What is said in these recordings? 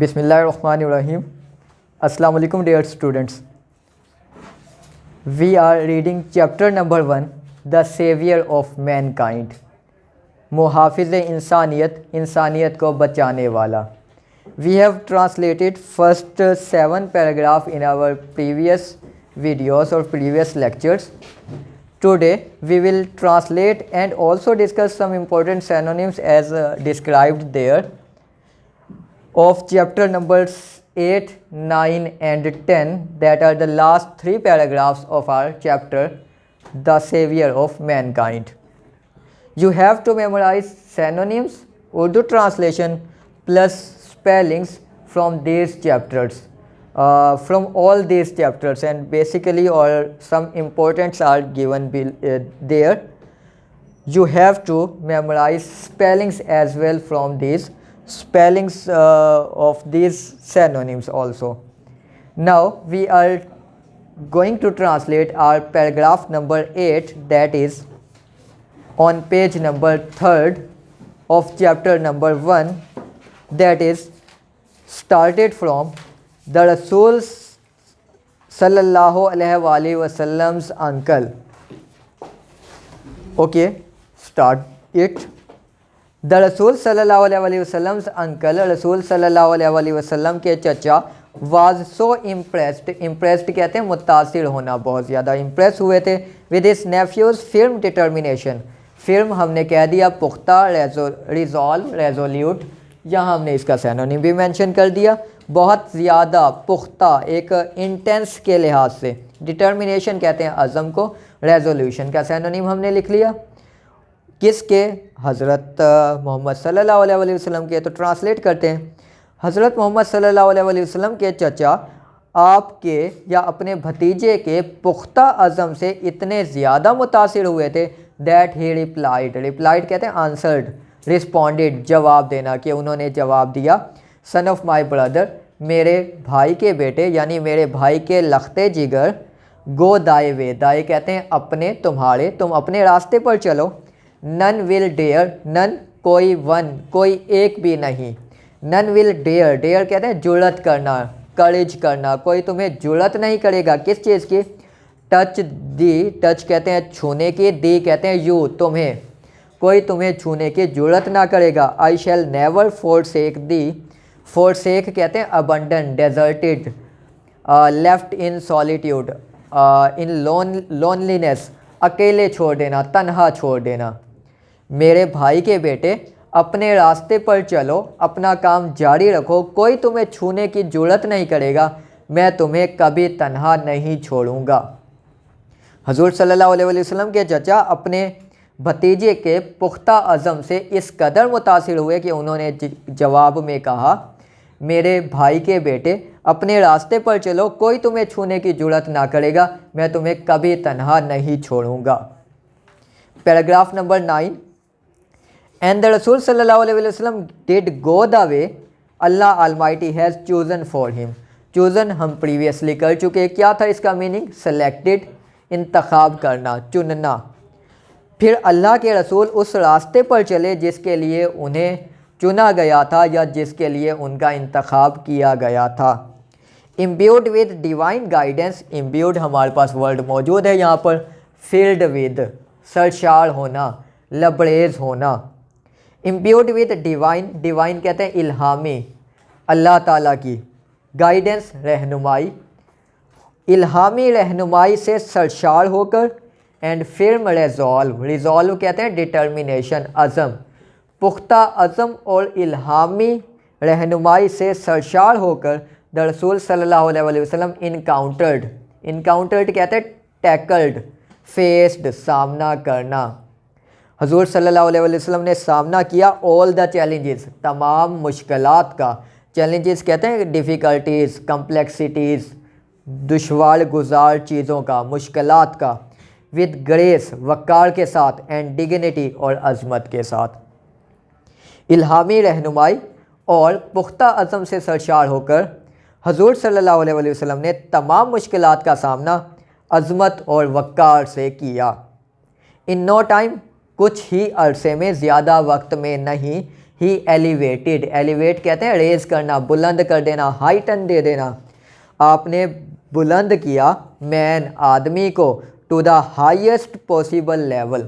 بسم اللہ الرحمن الرحیم. السلام علیکم dear students. We are reading chapter number 1 the saviour of mankind. محافظ انسانیت، انسانیت کو بچانے والا. We have translated first 7 paragraph in our previous videos اور previous lectures. Today we will translate and also discuss some important synonyms as described there of chapter numbers 8, 9 and 10, that are the last 3 paragraphs of our chapter The Savior of Mankind. You have to memorize synonyms, Urdu translation plus spellings from these chapters. From all these chapters, and basically or some importance are given there. You have to memorize spellings as well from these spellings of these synonyms also. Now we are going to translate our paragraph number 8, that is on page number 3rd of chapter number 1, that is started from the Rasul sallallahu alaihi wasallam's uncle. Okay, start it. The Rasul sallallahu alaihi wasallam's uncle, Rasul sallallahu alaihi wasallam کے چچا was so impressed کہتے ہیں متاثر ہونا، بہت زیادہ impress ہوئے تھے with his nephew's firm determination. فرم ہم نے کہہ دیا پختہ، ریزولیوٹ، یہاں ہم نے اس کا سینونیم بھی مینشن کر دیا. بہت زیادہ پختہ، ایک انٹینس کے لحاظ سے. ڈٹرمنیشن کہتے ہیں عزم کو. ریزولوشن کا سینونیم ہم نے لکھ لیا. کس کے؟ حضرت محمد صلی اللہ علیہ وسلم کے. تو ٹرانسلیٹ کرتے ہیں. حضرت محمد صلی اللہ علیہ وسلم کے چچا آپ کے یا اپنے بھتیجے کے پختہ عزم سے اتنے زیادہ متاثر ہوئے تھے دیٹ ہی ریپلائڈ کہتے ہیں آنسرڈ، رسپونڈڈ جواب دینا، کہ انہوں نے جواب دیا. سن آف مائی بردر، میرے بھائی کے بیٹے، یعنی میرے بھائی کے لختے جگر. گو دائے وے، دائے کہتے ہیں اپنے، تمہارے، تم اپنے راستے پر چلو. نن ول ڈیئر، نن کوئی، ون کوئی ایک بھی نہیں. نن ول ڈیئر، ڈیئر کہتے ہیں جرأت کرنا، کریج کرنا. کوئی تمہیں جرأت نہیں کرے گا کس چیز کی؟ ٹچ دی، ٹچ کہتے ہیں چھونے کی، دی کہتے ہیں یو، تمہیں. کوئی تمہیں چھونے کی جرأت نہ کرے گا. I shall never فورسیک the, forsake کہتے ہیں abandon, deserted, left in solitude, in loneliness, اکیلے چھوڑ دینا، تنہا چھوڑ دینا. میرے بھائی کے بیٹے اپنے راستے پر چلو، اپنا کام جاری رکھو، کوئی تمہیں چھونے کی جرأت نہیں کرے گا، میں تمہیں کبھی تنہا نہیں چھوڑوں گا. حضور صلی اللہ علیہ وسلم کے چچا اپنے بھتیجے کے پختہ عزم سے اس قدر متاثر ہوئے کہ انہوں نے جواب میں کہا میرے بھائی کے بیٹے اپنے راستے پر چلو، کوئی تمہیں چھونے کی جرأت نہ کرے گا، میں تمہیں کبھی تنہا نہیں چھوڑوں گا. Paragraph number 9. اینڈ دا رسول صلی اللہ علیہ وسلم ڈیڈ گو دا وے اللہ almighty has chosen for him. Chosen ہم پریویسلی کر چکے. کیا تھا اس کا میننگ؟ سلیکٹڈ، انتخاب کرنا، چننا. پھر اللہ کے رسول اس راستے پر چلے جس کے لیے انہیں چنا گیا تھا یا جس کے لیے ان کا انتخاب کیا گیا تھا. امبیوڈ ود ڈیوائن گائیڈنس، امبیوڈ ہمارے پاس ورڈ موجود ہے یہاں پر. فیلڈ ود، سرشار ہونا، لبریز ہونا. امبیوڈ ود ڈیوائن، ڈیوائن کہتے ہیں الہامی، اللہ تعالیٰ کی. گائیڈنس، رہنمائی، الہامی رہنمائی سے سرشار ہو کر. اینڈ فرم ریزالو، ریزالو کہتے ہیں ڈٹرمنیشن، عزم. پختہ عزم اور الہامی رہنمائی سے سرشار ہو کر دا رسول صلی اللہ علیہ وسلم انکاؤنٹرڈ کہتے ہیں ٹیکلڈ، فیسڈ، سامنا کرنا. حضور صلی اللہ علیہ وسلم نے سامنا کیا آل دا چیلنجز، تمام مشکلات کا. چیلنجز کہتے ہیں ڈیفیکلٹیز، کمپلیکسٹیز، دشوار گزار چیزوں کا، مشکلات کا. ود گریس، وقار کے ساتھ. اینڈ ڈگنیٹی، اور عظمت کے ساتھ. الہامی رہنمائی اور پختہ عزم سے سرشار ہو کر حضور صلی اللہ علیہ وسلم نے تمام مشکلات کا سامنا عظمت اور وقار سے کیا. ان نو ٹائم، کچھ ہی عرصے میں، زیادہ وقت میں نہیں. ہی ایلیویٹڈ، ایلیویٹ کہتے ہیں ریز کرنا، بلند کر دینا، ہائٹن دے دینا، آپ نے بلند کیا مین آدمی کو to the highest possible level,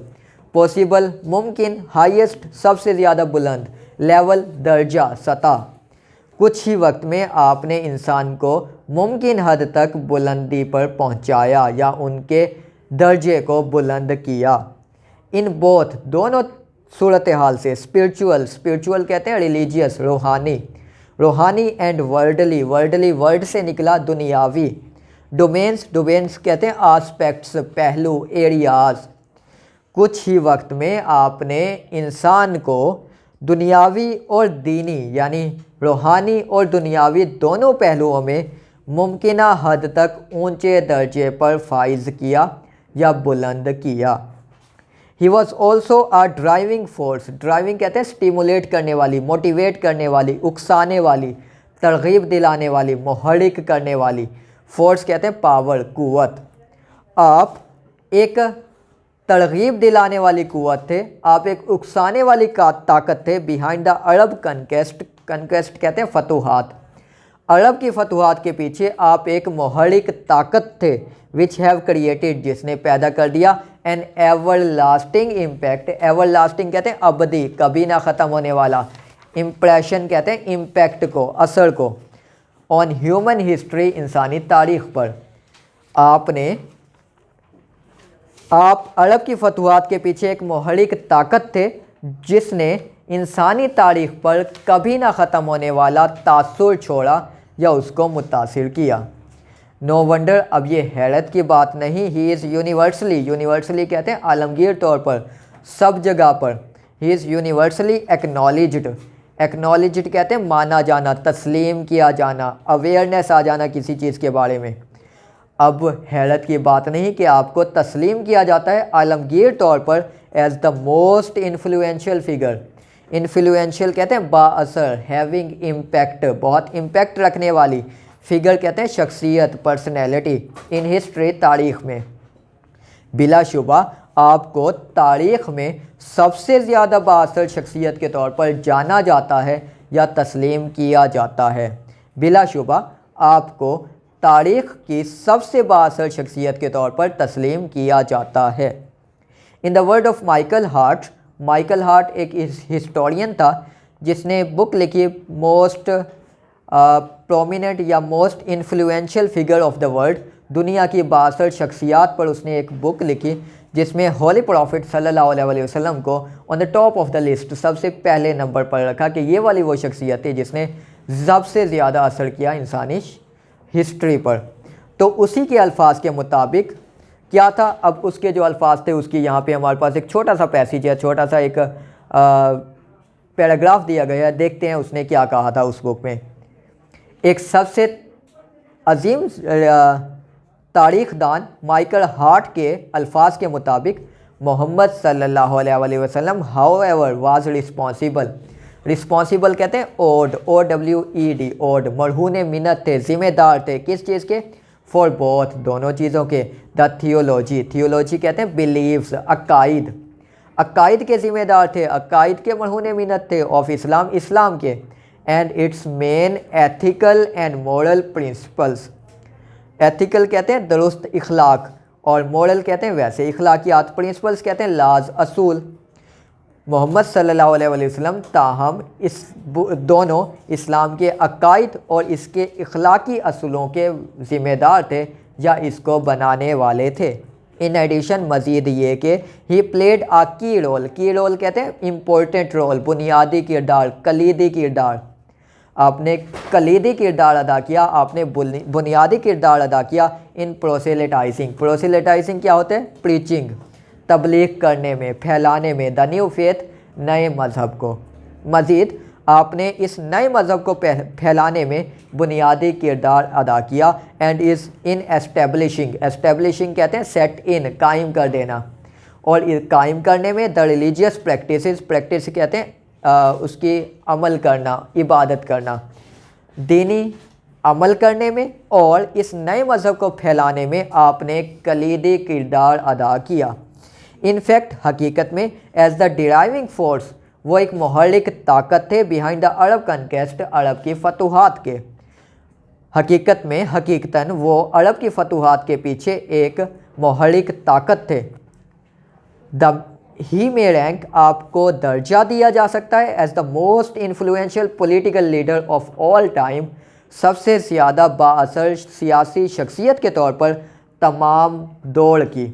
possible ممکن، ہائیسٹ سب سے زیادہ بلند، لیول درجہ سطح، کچھ ہی وقت میں آپ نے انسان کو ممکن حد تک بلندی پر پہنچایا یا ان کے درجے کو بلند کیا۔ ان بوتھ دونوں صورتحال سے اسپرچول کہتے ہیں ریلیجیس روحانی، روحانی اینڈ ورلڈلی، ورلڈلی ورڈ سے نکلا دنیاوی، ڈومینس کہتے ہیں آسپیکٹس پہلو ایریاز، کچھ ہی وقت میں آپ نے انسان کو دنیاوی اور دینی یعنی روحانی اور دنیاوی دونوں پہلوؤں میں ممکنہ حد تک اونچے درجے پر فائز کیا یا بلند کیا۔ He was also a driving force, driving کہتے ہیں اسٹیمولیٹ کرنے والی، موٹیویٹ کرنے والی، اکسانے والی، ترغیب دلانے والی، محرک کرنے والی، فورس کہتے ہیں پاور قوت۔ آپ ایک ترغیب دلانے والی قوت تھے، آپ ایک اکسانے والی طاقت تھے بیہائنڈ دا عرب کنکویسٹ کہتے ہیں فتوحات، عرب کی فتوحات کے پیچھے آپ ایک محرک طاقت تھے وچ ہیو کریٹڈ جس نے پیدا کر دیا an everlasting impact, everlasting کہتے ہیں ابدی کبھی نہ ختم ہونے والا، امپریشن کہتے ہیں امپیکٹ کو اثر کو، آن ہیومن ہسٹری انسانی تاریخ پر۔ آپ عرب کی فتوحات کے پیچھے ایک محرک طاقت تھے جس نے انسانی تاریخ پر کبھی نہ ختم ہونے والا تاثر چھوڑا یا اس کو متاثر کیا۔ نو ونڈر، اب یہ حیرت کی بات نہیں، ہی از یونیورسلی کہتے ہیں عالمگیر طور پر، سب جگہ پر، ہی از یونیورسلی ایکنالجڈ کہتے ہیں مانا جانا، تسلیم کیا جانا، اویئرنیس آ جانا کسی چیز کے بارے میں۔ اب حیرت کی بات نہیں کہ آپ کو تسلیم کیا جاتا ہے عالمگیر طور پر as the most influential figure, influential کہتے ہیں با اثر، ہیونگ امپیکٹ بہت امپیکٹ رکھنے والی، فگر کہتے ہیں شخصیت پرسنالٹی، ان ہسٹری تاریخ میں۔ بلا شبہ آپ کو تاریخ میں سب سے زیادہ با اثر شخصیت کے طور پر جانا جاتا ہے یا تسلیم کیا جاتا ہے، بلا شبہ آپ کو تاریخ کی سب سے با اثر شخصیت کے طور پر تسلیم کیا جاتا ہے۔ In the word of Michael Hart ایک ہسٹورین تھا جس نے بک لکھی موسٹ پرومیننٹ یا most influential figure of the world, دنیا کی با اثر شخصیات پر اس نے ایک بک لکھی جس میں ہولی پروفٹ صلی اللہ علیہ وسلم کو on the top of the list سب سے پہلے نمبر پر رکھا کہ یہ والی وہ شخصیت ہے جس نے سب سے زیادہ اثر کیا انسانی ہسٹری پر۔ تو اسی کے الفاظ کے مطابق کیا تھا، اب اس کے جو الفاظ تھے اس کی یہاں پہ ہمارے پاس ایک چھوٹا سا پیسیج ہے، چھوٹا سا ایک پیراگراف دیا گیا ہے، دیکھتے ہیں اس نے کیا کہا تھا اس بک میں۔ ایک سب سے عظیم تاریخ دان مائیکل ہارٹ کے الفاظ کے مطابق محمد صلی اللہ علیہ وسلم ہاؤ ایور واز رسپانسیبل کہتے ہیں OWED اوڈ، مرہون منت تھے، ذمہ دار تھے کس چیز کے، فار بوتھ دونوں چیزوں کے، دا تھیولوجی کہتے ہیں بلیفز عقائد کے ذمہ دار تھے، عقائد کے مرہون منت تھے، آف اسلام کے، and its main ethical and moral principles, ethical کہتے ہیں درست اخلاق اور مورل کہتے ہیں ویسے اخلاقیات، پرنسپلس کہتے ہیں لاز اصول۔ محمد صلی اللہ علیہ وسلم تاہم اس دونوں اسلام کے عقائد اور اس کے اخلاقی اصولوں کے ذمہ دار تھے یا اس کو بنانے والے تھے۔ ان ایڈیشن مزید یہ کہ ہی پلیڈ آ کی رول کہتے ہیں امپورٹنٹ رول، بنیادی کردار، کلیدی کردار، آپ نے کلیدی کردار ادا کیا، آپ نے بنیادی کردار ادا کیا ان پروسیلیٹائزنگ کیا ہوتا ہے، پریچنگ، تبلیغ کرنے میں، پھیلانے میں، دا نیو فیتھ نئے مذہب کو، مزید آپ نے اس نئے مذہب کو پھیلانے میں بنیادی کردار ادا کیا، اینڈ از ان اسٹیبلشنگ کہتے ہیں سیٹ ان قائم کر دینا، اور قائم کرنے میں دا ریلیجیس پریکٹس کہتے ہیں اس کی عمل کرنا، عبادت کرنا، دینی عمل کرنے میں اور اس نئے مذہب کو پھیلانے میں آپ نے کلیدی کردار ادا کیا۔ ان فیکٹ حقیقت میں ایز دا ڈرائیونگ فورس وہ ایک محرک طاقت تھے بیہائنڈ دا عرب کنکیسٹ، عرب کی فتوحات کے۔ حقیقتاً وہ عرب کی فتوحات کے پیچھے ایک محرک طاقت تھے۔ ہی میں رینک آپ کو درجہ دیا جا سکتا ہے as the most influential political leader of all time, سب سے زیادہ بااثر سیاسی شخصیت کے طور پر تمام دور کی۔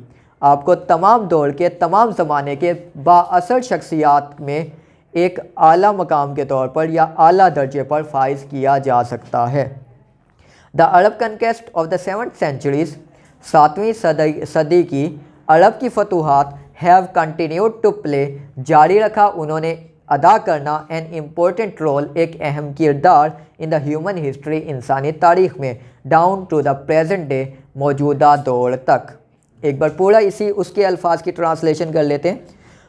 آپ کو تمام دور کے، تمام زمانے کے بااثر شخصیات میں ایک اعلیٰ مقام کے طور پر یا اعلیٰ درجے پر فائز کیا جا سکتا ہے۔ دا عرب کنکیسٹ آف دا 7th centuries، 7ویں صدی کی عرب کی فتوحات ہیو کنٹینیوڈ ٹو پلے، جاری رکھا انہوں نے ادا کرنا این امپورٹنٹ رول، ایک اہم کردار ان دا ہیومن ہسٹری، انسانی تاریخ میں، down to the present day, موجودہ دور تک۔ ایک بار پورا اس کے الفاظ کی ٹرانسلیشن کر لیتے ہیں۔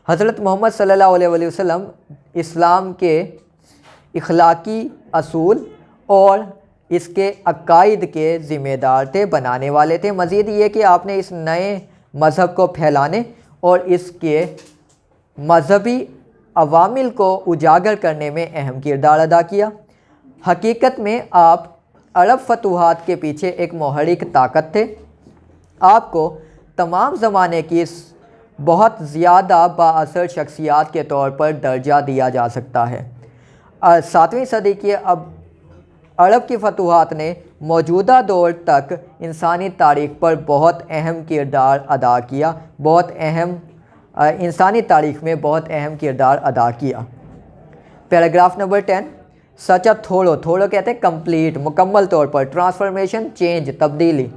حضرت محمد صلی اللہ علیہ وسلم اسلام کے اخلاقی اصول اور اس کے عقائد کے ذمہ دار تھے، بنانے والے تھے۔ مزید یہ کہ آپ نے اس نئے مذہب کو پھیلانے اور اس کے مذہبی عوامل کو اجاگر کرنے میں اہم کردار ادا کیا۔ حقیقت میں آپ عرب فتوحات کے پیچھے ایک محرک طاقت تھے۔ آپ کو تمام زمانے کی بہت زیادہ بااثر شخصیات کے طور پر درجہ دیا جا سکتا ہے۔ 7ویں صدی کی عرب کی فتوحات نے موجودہ دور تک انسانی تاریخ پر بہت اہم کردار ادا کیا، انسانی تاریخ میں بہت اہم کردار ادا کیا۔ پیراگراف نمبر 10، سچ اے تھوڑو کہتے ہیں کمپلیٹ، مکمل طور پر، ٹرانسفارمیشن، چینج، تبدیلی،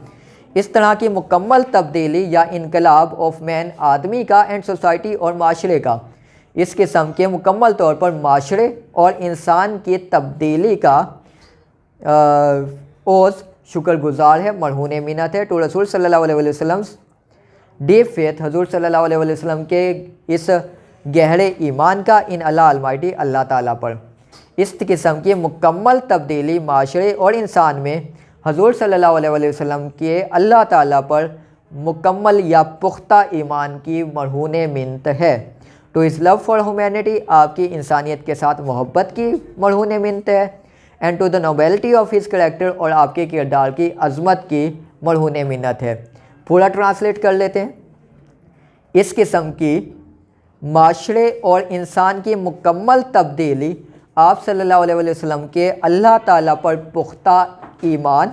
اس طرح کی مکمل تبدیلی یا انقلاب آف مین، آدمی کا، اینڈ سوسائٹی اور معاشرے کا، اس قسم کے مکمل طور پر معاشرے اور انسان کی تبدیلی کا اوز شکر گزار ہے، مرہون منت ہے ٹو رسول صلی اللہ علیہ وسلم، ڈیپ فیتھ، حضور صلی اللہ علیہ وسلم کے اس گہرے ایمان کا، ان اللہ المائٹی، اللہ تعالیٰ پر۔ اس قسم کی مکمل تبدیلی معاشرے اور انسان میں حضور صلی اللہ علیہ وسلم کے اللہ تعالیٰ پر مکمل یا پختہ ایمان کی مرہون منت ہے۔ To his love for humanity, آپ کی انسانیت کے ساتھ محبت کی مرہون منت ہے، and to the nobility of his character, اور آپ کے کردار کی عظمت کی مرہون منت ہے۔ پورا ٹرانسلیٹ کر لیتے ہیں۔ اس قسم کی معاشرے اور انسان کی مکمل تبدیلی آپ صلی اللہ علیہ وسلم کے اللہ تعالیٰ پر پختہ ایمان،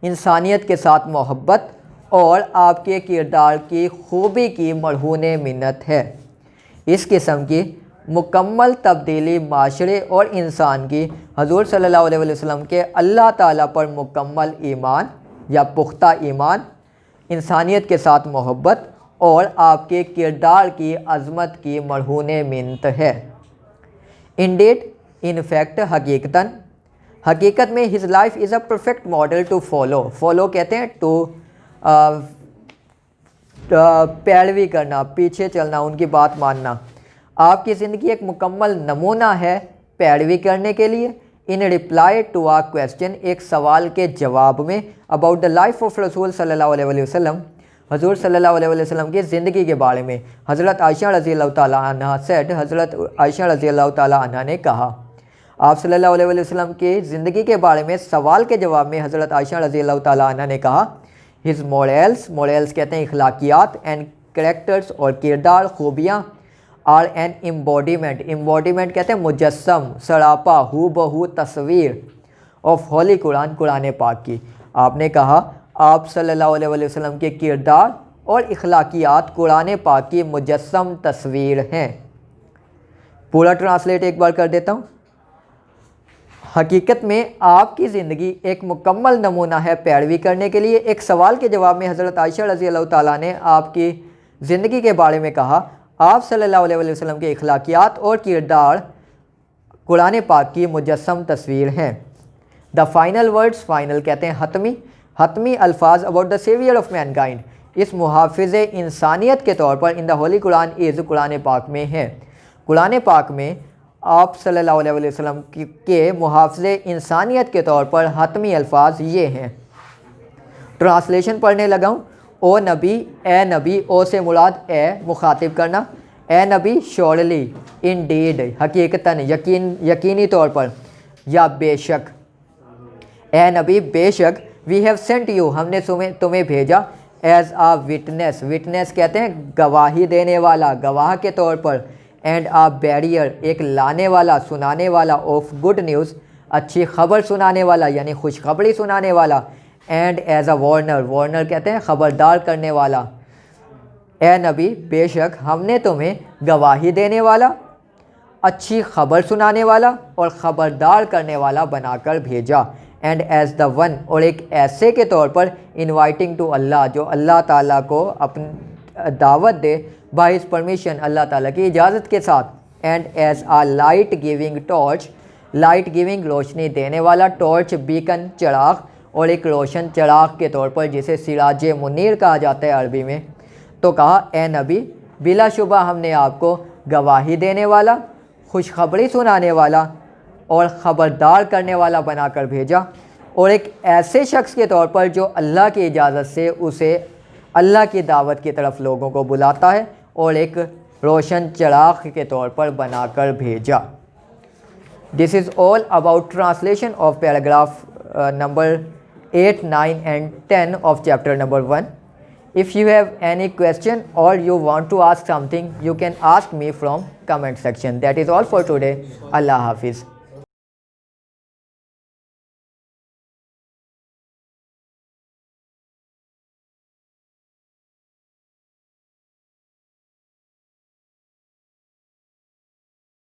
انسانیت کے ساتھ محبت اور آپ کے کردار کی خوبی کی مرہون منت ہے۔ اس قسم کی مکمل تبدیلی معاشرے اور انسان کی حضور صلی اللہ علیہ وسلم کے اللہ تعالیٰ پر مکمل ایمان یا پختہ ایمان، انسانیت کے ساتھ محبت اور آپ کے کردار کی عظمت کی مرہون منت ہے۔ انڈیڈ، ان فیکٹ، حقیقت میں his life is a perfect model to follow کہتے ہیں ٹو پیروی کرنا، پیچھے چلنا، ان کی بات ماننا۔ آپ کی زندگی ایک مکمل نمونہ ہے پیروی کرنے کے لیے۔ ان رپلائی ٹو آ کویسچن، ایک سوال کے جواب میں، اباؤٹ دا لائف آف رسول صلی اللہ علیہ وسلم، حضور صلی اللہ علیہ وسلم کی زندگی کے بارے میں، حضرت عائشہ رضی اللہ تعالیٰ عنہ سیڈ، حضرت عائشہ رضی اللہ تعالیٰ عنہ نے کہا، آپ صلی اللہ علیہ وسلم کی زندگی کے بارے میں سوال کے جواب میں حضرت عائشہ رضی اللہ تعالیٰ عنہ نے کہا، ہز مورلس کہتے ہیں اخلاقیات، اینڈ کریکٹرز اور کردار، خوبیاں، آر این امبوڈیمنٹ کہتے ہیں مجسم، سراپا، ہو بہو تصویر آف ہولی قرآن پاک کی۔ آپ نے کہا آپ صلی اللہ علیہ وسلم کے کردار اور اخلاقیات قرآن پاک کی مجسم تصویر ہیں۔ پورا ٹرانسلیٹ ایک بار کر دیتا ہوں۔ حقیقت میں آپ کی زندگی ایک مکمل نمونہ ہے پیروی کرنے کے لیے۔ ایک سوال کے جواب میں حضرت عائشہ رضی اللہ تعالیٰ نے آپ کی زندگی کے بارے میں کہا، آپ صلی اللہ علیہ وسلم کے اخلاقیات اور کردار قرآن پاک کی مجسم تصویر ہیں۔ دا فائنل ورڈز، فائنل کہتے ہیں حتمی الفاظ، about the saviour of mankind, اس محافظ انسانیت کے طور پر، ان دا ہولی قرآن از، قرآن پاک میں ہے۔ قرآن پاک میں آپ صلی اللہ علیہ وسلم کے محافظ انسانیت کے طور پر حتمی الفاظ یہ ہیں۔ ٹرانسلیشن پڑھنے لگا ہوں۔ او نبی، اے نبی، او سے مراد اے، مخاطب کرنا، اے نبی شورلی انڈیڈ حقیقتاً یقینی طور پر یا بے شک اے نبی بے شک وی ہیو سینٹ یو ہم نے تمہیں بھیجا ایز آ وٹنس وٹنس کہتے ہیں گواہی دینے والا گواہ کے طور پر اینڈ آ بیریئر ایک لانے والا سنانے والا آف گڈ نیوز اچھی خبر سنانے والا یعنی خوشخبری سنانے والا and as a Warner Warner کہتے ہیں خبردار کرنے والا اے نبی بے شک ہم نے تمہیں گواہی دینے والا اچھی خبر سنانے والا اور خبردار کرنے والا بنا کر بھیجا اینڈ ایز دا ون اور ایک ایسے کے طور پر انوائٹنگ ٹو اللہ جو اللہ تعالیٰ کو اپنی دعوت دے بائی ہز پرمیشن اللہ تعالیٰ کی اجازت کے ساتھ and as a light giving torch light giving روشنی دینے والا ٹارچ بیکن چراغ اور ایک روشن چراغ کے طور پر جسے سراج منیر کہا جاتا ہے عربی میں تو کہا اے نبی بلا شبہ ہم نے آپ کو گواہی دینے والا خوشخبری سنانے والا اور خبردار کرنے والا بنا کر بھیجا اور ایک ایسے شخص کے طور پر جو اللہ کی اجازت سے اسے اللہ کی دعوت کی طرف لوگوں کو بلاتا ہے اور ایک روشن چراغ کے طور پر بنا کر بھیجا. This is all about translation of paragraph number 8, 9 and 10 of chapter number 1. If you have any question or you want to ask something, you can ask me from comment section. That is all for today. Allah Hafiz.